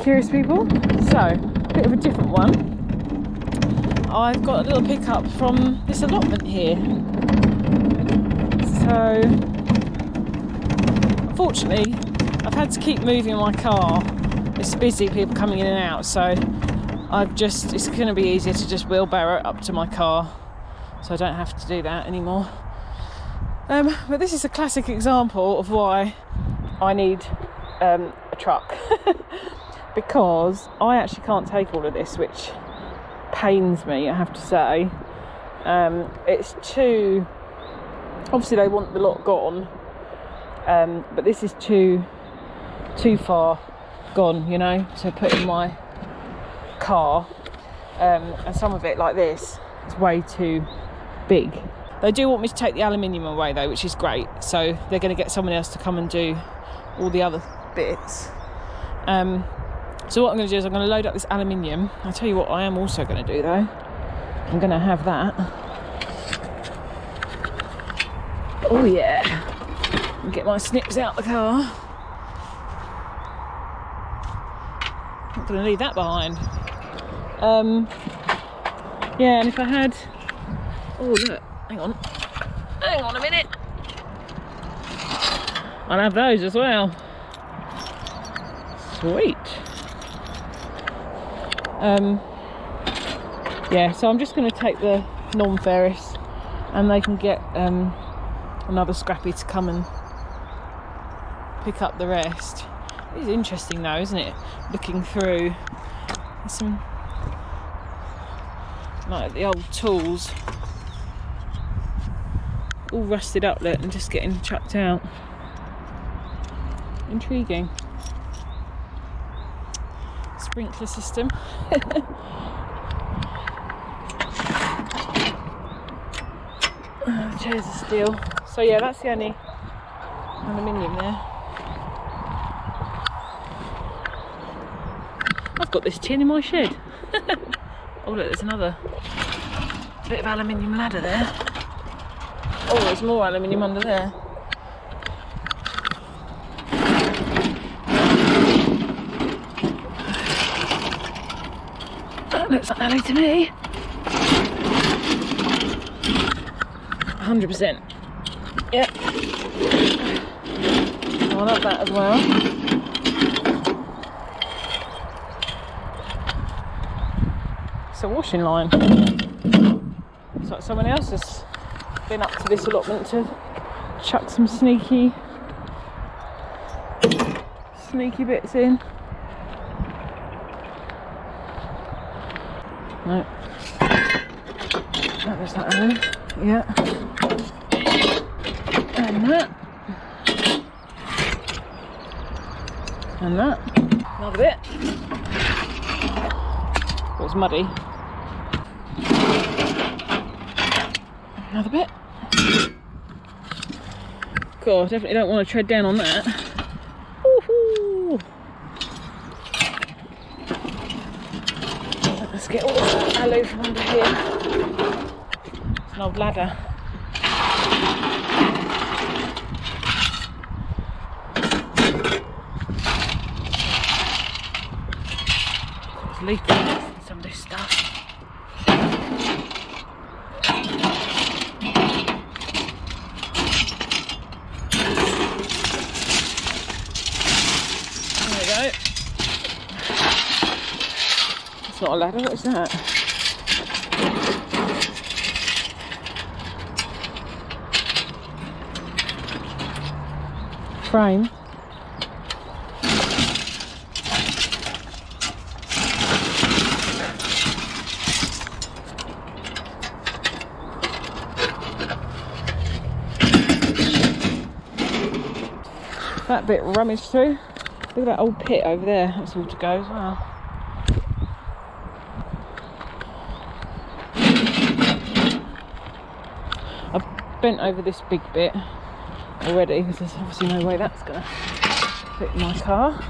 curious people. So, a bit of a different one. I've got a little pickup from this allotment here. So, unfortunately, I've had to keep moving my car. It's busy, people coming in and out, so it's going to be easier to just wheelbarrow it up to my car, so I don't have to do that anymore. But this is a classic example of why I need a truck. Because I actually can't take all of this, which pains me, I have to say. It's too... Obviously they want the lot gone, but this is too far gone, you know, to put in my car. And some of it, like this, is way too big. They do want me to take the aluminium away though, which is great. So they're going to get someone else to come and do all the other bits. So what I'm going to do is I'm going to load up this aluminium. I'll tell you what I am also going to do though. I'm going to have that. Oh yeah. And get my snips out the car. Not going to leave that behind. Yeah, and if I had... Oh look, hang on a minute. I'll have those as well. Sweet. Yeah, so I'm just going to take the non-ferrous, and they can get another scrappy to come and pick up the rest. It is interesting though, isn't it? Looking through, there's some like the old tools all rusted up and just getting chucked out. Intriguing. Sprinkler system. Chairs of steel. So yeah, that's the only aluminium there. I've got this tin in my shed. Oh look, there's another bit of aluminium ladder there. Oh, there's more aluminium under there. That looks like alley to me. 100%. Yep. I'll have that as well. It's a washing line. It's like someone else has been up to this allotment to chuck some sneaky bits in. No. That was that one. Yeah. And that. And that. Another bit. It was muddy. Another bit. God, definitely don't want to tread down on that. Woohoo! Let's get all that alu from under here. It's an old ladder. It's leaking some of this stuff. It's not a ladder, what is that? Frame. That bit rummaged through. Look at that old pit over there, that's all to go as well. I've bent over this big bit already because there's obviously no way that's going to fit in my car.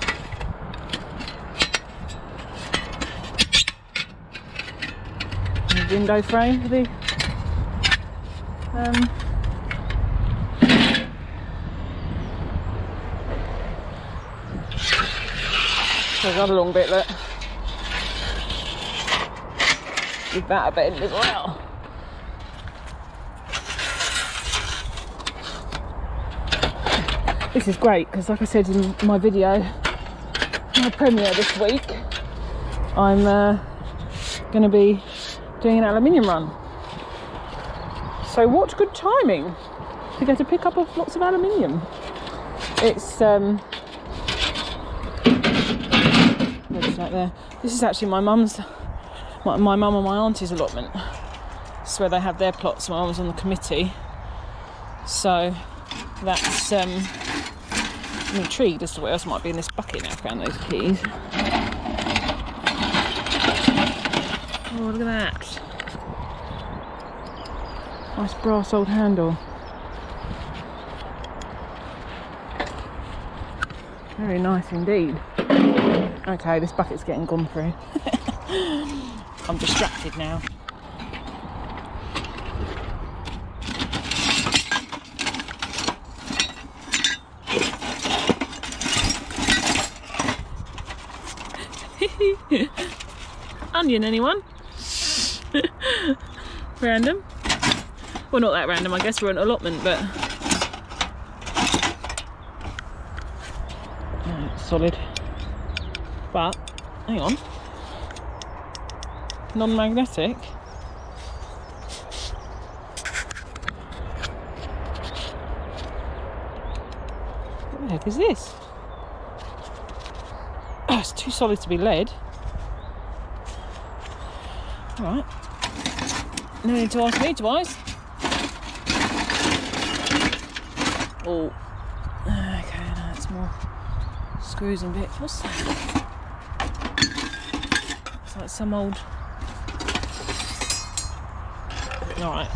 And the window frame for the There's another long bit, look. Give that a bend as well. This is great because, like I said in my video, my premiere this week, I'm going to be doing an aluminium run. So what good timing to go to pick up lots of aluminium. It's what's that there? This is actually my mum and my auntie's allotment. This is where they have their plots. My mum was on the committee, so that's I'm intrigued as to what else might be in this bucket now. I found those keys. Oh, look at that. Nice brass old handle. Very nice indeed. Okay, this bucket's getting gone through. I'm distracted now. Onion, anyone? Random? Well, not that random, I guess we're an allotment, but... No, it's solid. But, hang on. Non-magnetic. What the heck is this? Oh, it's too solid to be lead. Alright. No need to ask me twice. Oh. Okay, no, it's more screws and bits. What's that? It's like some old... Alright.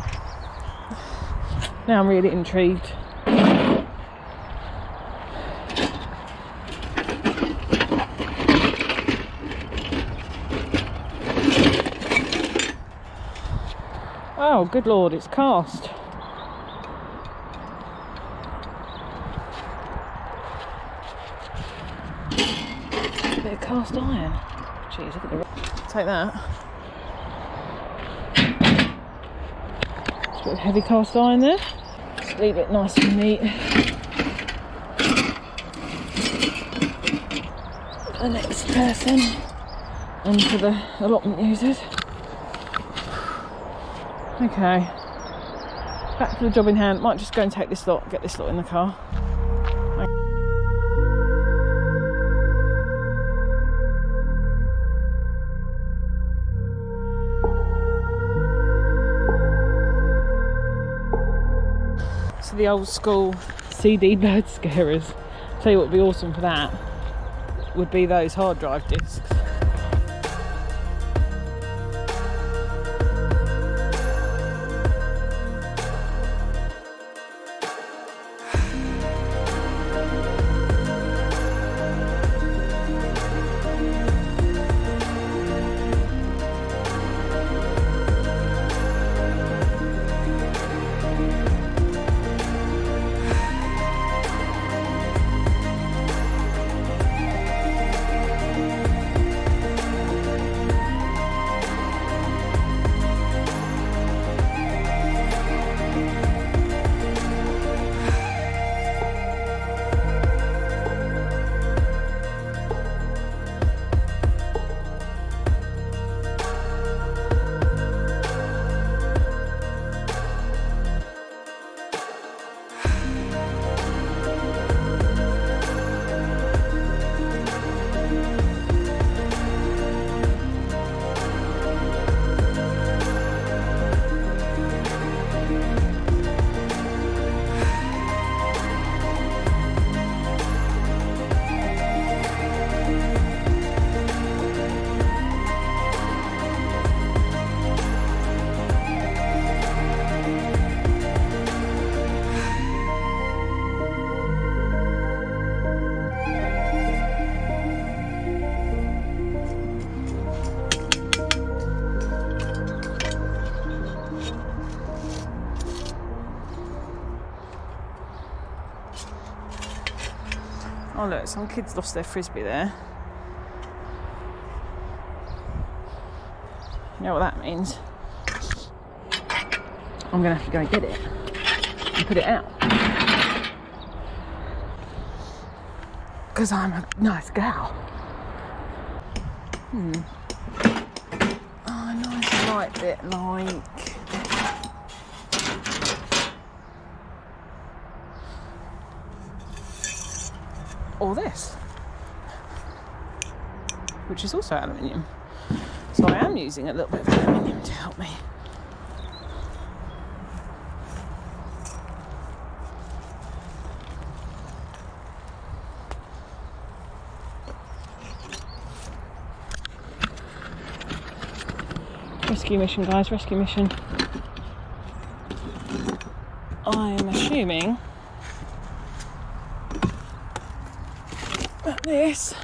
Now I'm really intrigued. Oh, good lord, it's cast. A bit of cast iron. Jeez, look at the... Take that. Just a bit of heavy cast iron there. Just leave it nice and neat. For the next person and for the allotment users. Okay, back to the job in hand. Might just go and take this lot, get this lot in the car. So the old school CD bird scarers. Tell you what would be awesome for that would be those hard drive discs. Oh look, some kids lost their frisbee there. You know what that means? I'm gonna have to go and get it and put it out. Because I'm a nice gal. Oh, nice light bit like... or this, which is also aluminium. So I am using a little bit of aluminium to help me. Rescue mission, guys, rescue mission. I'm assuming that this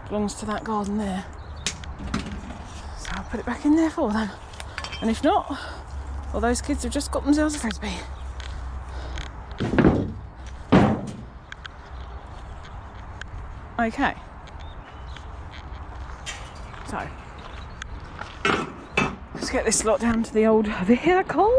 belongs to that garden there. So I'll put it back in there for them. And if not, well, those kids have just got themselves a frisbee. Okay. So, let's get this lot down to the old vehicle.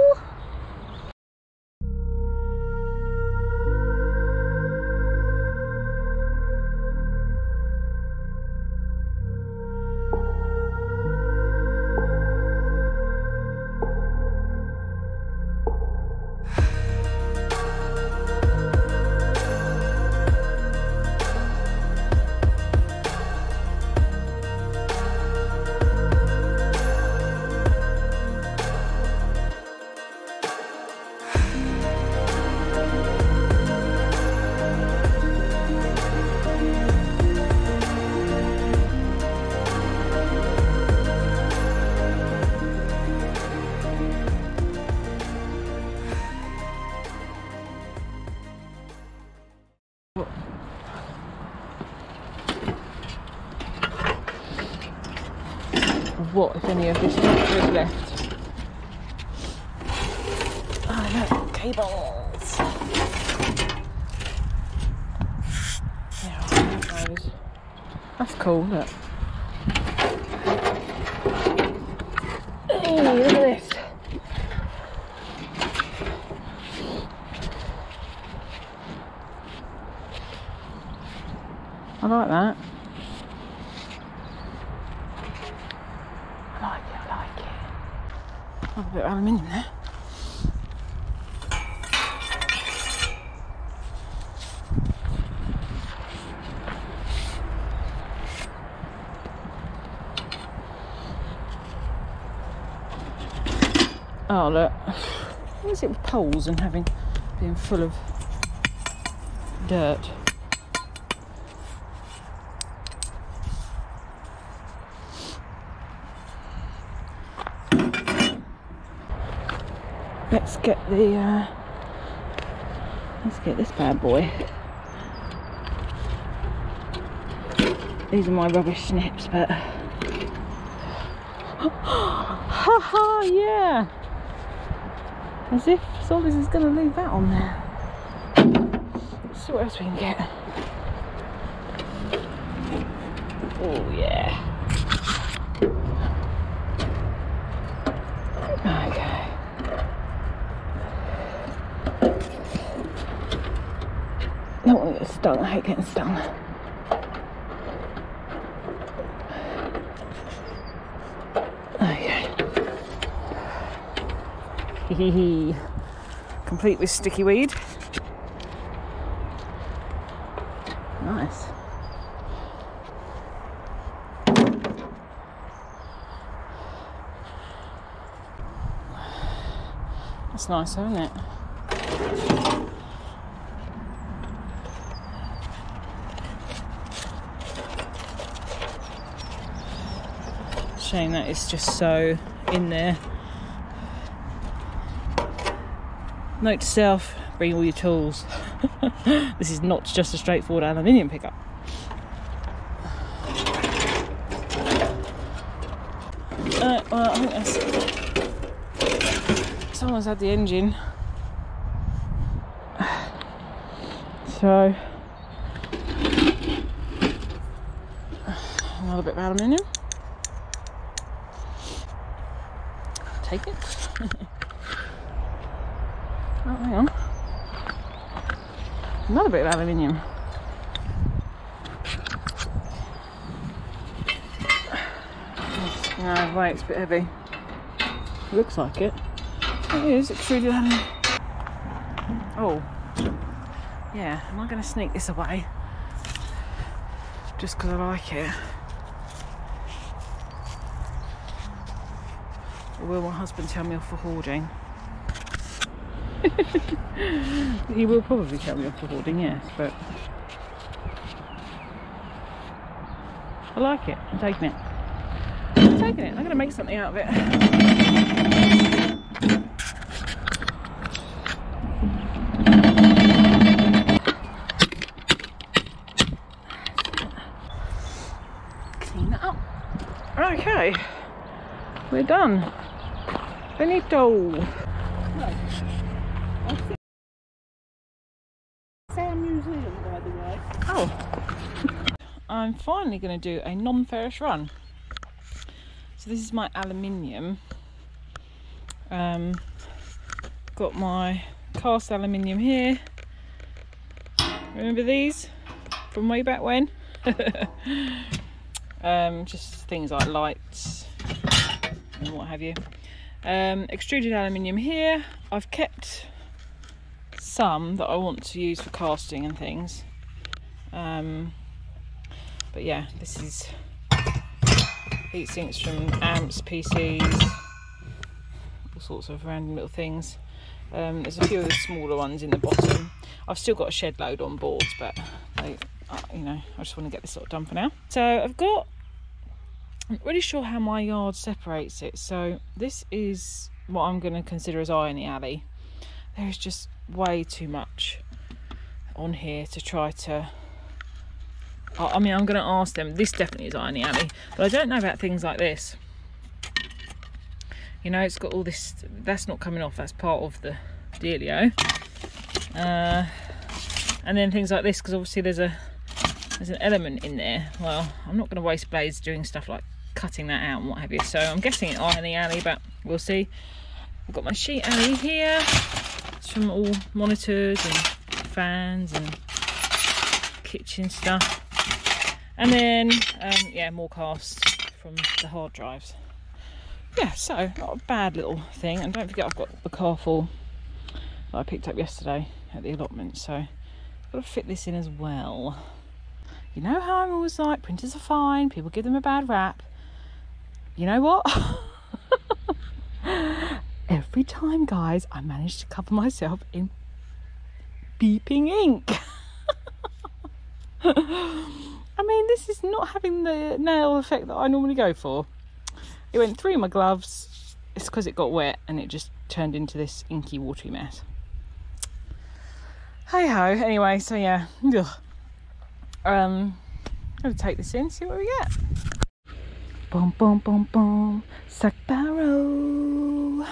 What, if any, of this structure is left? Oh look, cables. Yeah, I have those. That's cool, look. Hey, look at this. I like that. I have a bit of aluminium there. Oh look, what is it with poles and being full of dirt? Let's get this bad boy. These are my rubbish snips, but haha, yeah. As if Sollis is going to leave that on there. Let's see what else we can get. Oh yeah. Okay. Don't want to get stung, I hate getting stung. Okay. Hee complete with sticky weed. Nice. That's nice, isn't it? Shame that it's just so in there. Note to self, bring all your tools. This is not just a straightforward aluminium pickup. Well, I think that's... someone's had the engine. So... another bit of aluminium. take it. Oh, hang on. Another bit of aluminium. No, wait, it's a bit heavy. Looks like it. It is extruded aluminium. Oh, yeah. Am I going to sneak this away? Just because I like it? Or will my husband tell me off for hoarding? He will probably tell me off for hoarding, yes, but I like it. I'm taking it. I'm taking it. I'm going to make something out of it. Clean that up. Okay, we're done. Finito. Museum, by the way. Oh, I'm finally going to do a non-ferrous run. So this is my aluminium. Got my cast aluminium here. Remember these from way back when? Just things like lights and what have you. Extruded aluminium here. I've kept some that I want to use for casting and things, but yeah, this is heat sinks from amps, PCs, all sorts of random little things. There's a few of the smaller ones in the bottom. I've still got a shed load on boards, but they, you know, I just want to get this sort of done for now. So I'm not really sure how my yard separates it, so this is what I'm going to consider as eye in the alley. There's just way too much on here to try to... I mean, I'm going to ask them. This definitely is eye in the alley, but I don't know about things like this. You know, it's got all this... That's not coming off. That's part of the dealio. And then things like this, because obviously there's an element in there. Well, I'm not going to waste blades doing stuff like cutting that out and what have you. So I'm guessing it's eye in the alley, but we'll see. I've got my sheet alley here. It's from all monitors and fans and kitchen stuff. And then, yeah, more casts from the hard drives. Yeah, so not a bad little thing. And don't forget, I've got the car full that I picked up yesterday at the allotment. So I've got to fit this in as well. You know how I'm always like, printers are fine, people give them a bad rap. You know what? Every time, guys, I manage to cover myself in beeping ink. I mean, this is not having the nail effect that I normally go for. It went through my gloves. It's because it got wet and it just turned into this inky, watery mess. Hey ho. Anyway, so yeah. Ugh. I'm going to take this in, see what we get. Boom, boom, boom, boom. Sack barrow.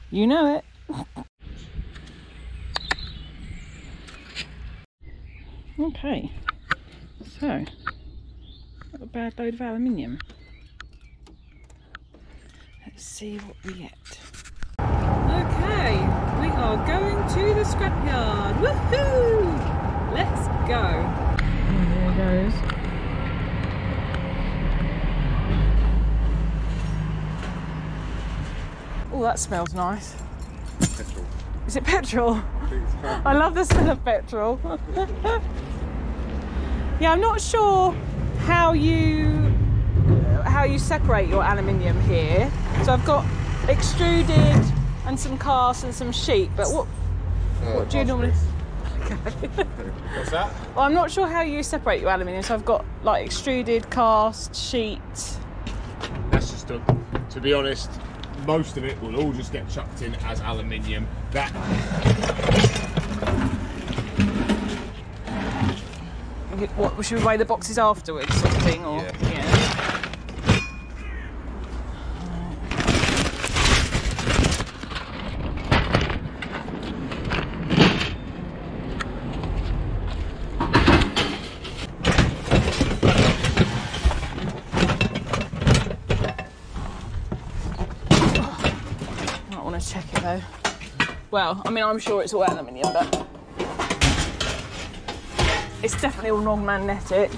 You know it. Okay, so not a bad load of aluminium. Let's see what we get. Okay, we are going to the scrapyard. Woohoo! Let's go. And there it goes. Oh, that smells nice. Petrol. Is it petrol? I love the smell of petrol. Yeah, I'm not sure how you separate your aluminium here. So I've got extruded and some cast and some sheet, but what do you normally... Okay. What's that? Well, I'm not sure how you separate your aluminium. So I've got like extruded, cast, sheet. That's just to be honest, most of it will all just get chucked in as aluminium. That What, should we weigh the boxes afterwards, sort of thing, or yeah. So, well, I mean, I'm sure it's all aluminium, but it's definitely all non-magnetic.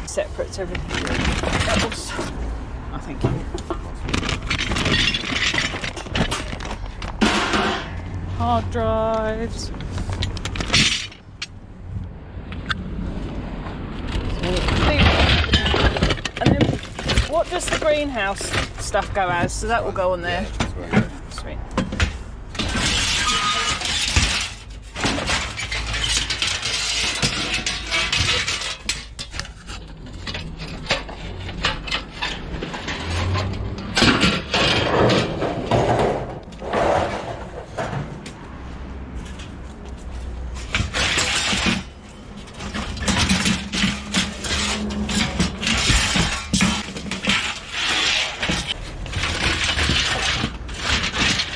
Separate to everything else, I think. Hard drives. And then what does the greenhouse stuff go as? So that will go on there. Sweet.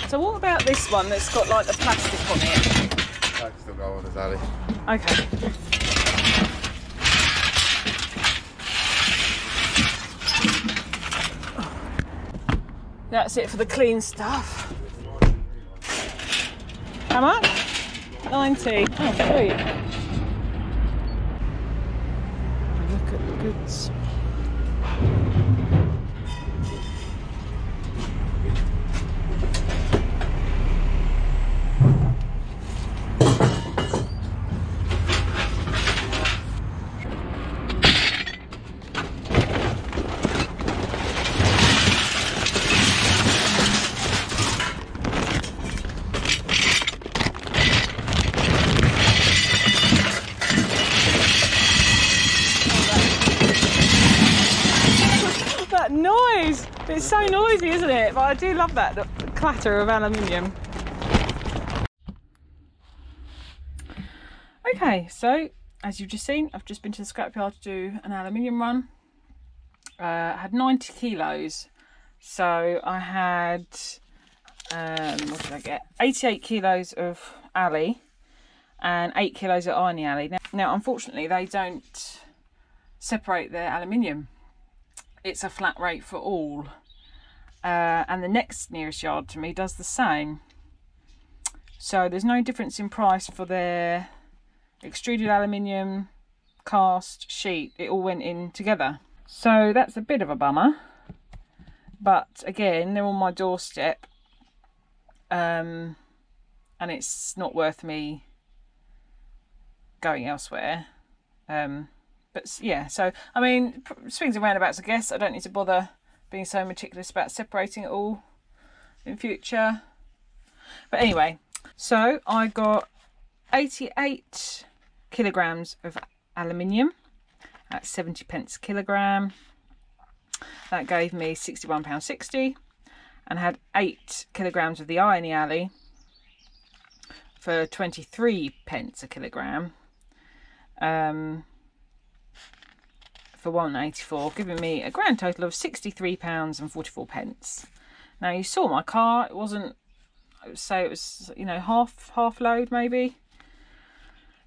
So what about this one that's got like the plastic on it? I can still go on as Ali. Okay. That's it for the clean stuff. How much? 90. Oh, sweet. Look at the goods. Noise! It's so noisy, isn't it? But I do love that, the clatter of aluminium. Okay, so as you've just seen, I've just been to the scrapyard to do an aluminium run. I had 90 kilos, so I had what did I get? 88 kilos of alley and 8 kilos of irony alley. Now unfortunately they don't separate their aluminium. It's a flat rate for all, and the next nearest yard to me does the same. So there's no difference in price for their extruded aluminium, cast, sheet. It all went in together. So that's a bit of a bummer, but again, they're on my doorstep, and it's not worth me going elsewhere. But yeah, so I mean, swings and roundabouts, I guess. I don't need to bother being so meticulous about separating it all in future. But anyway, so I got 88 kilograms of aluminium at 70p a kilogram. That gave me £61.60, and had 8 kilograms of the irony alley for 23p a kilogram. For £1.84, giving me a grand total of £63.44. Now you saw my car; it wasn't. I would say it was, you know, half load maybe.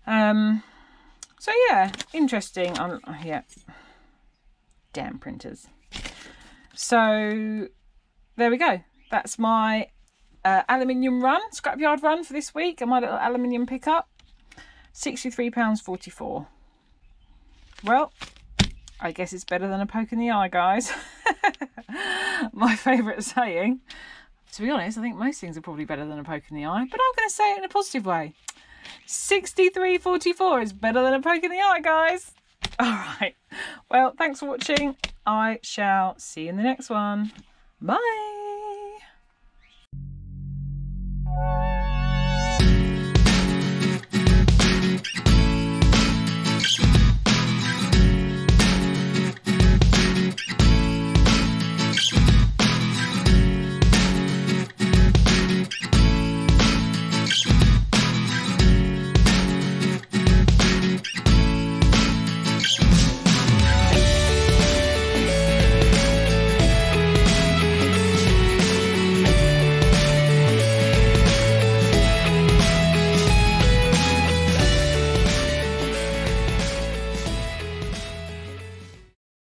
So yeah, interesting. Yeah, damn printers. So there we go. That's my aluminium run, scrapyard run for this week, and my little aluminium pickup. £63.44. Well, I guess it's better than a poke in the eye, guys. My favourite saying. To be honest, I think most things are probably better than a poke in the eye, but I'm going to say it in a positive way. £63.44 is better than a poke in the eye, guys. All right. Well, thanks for watching. I shall see you in the next one. Bye.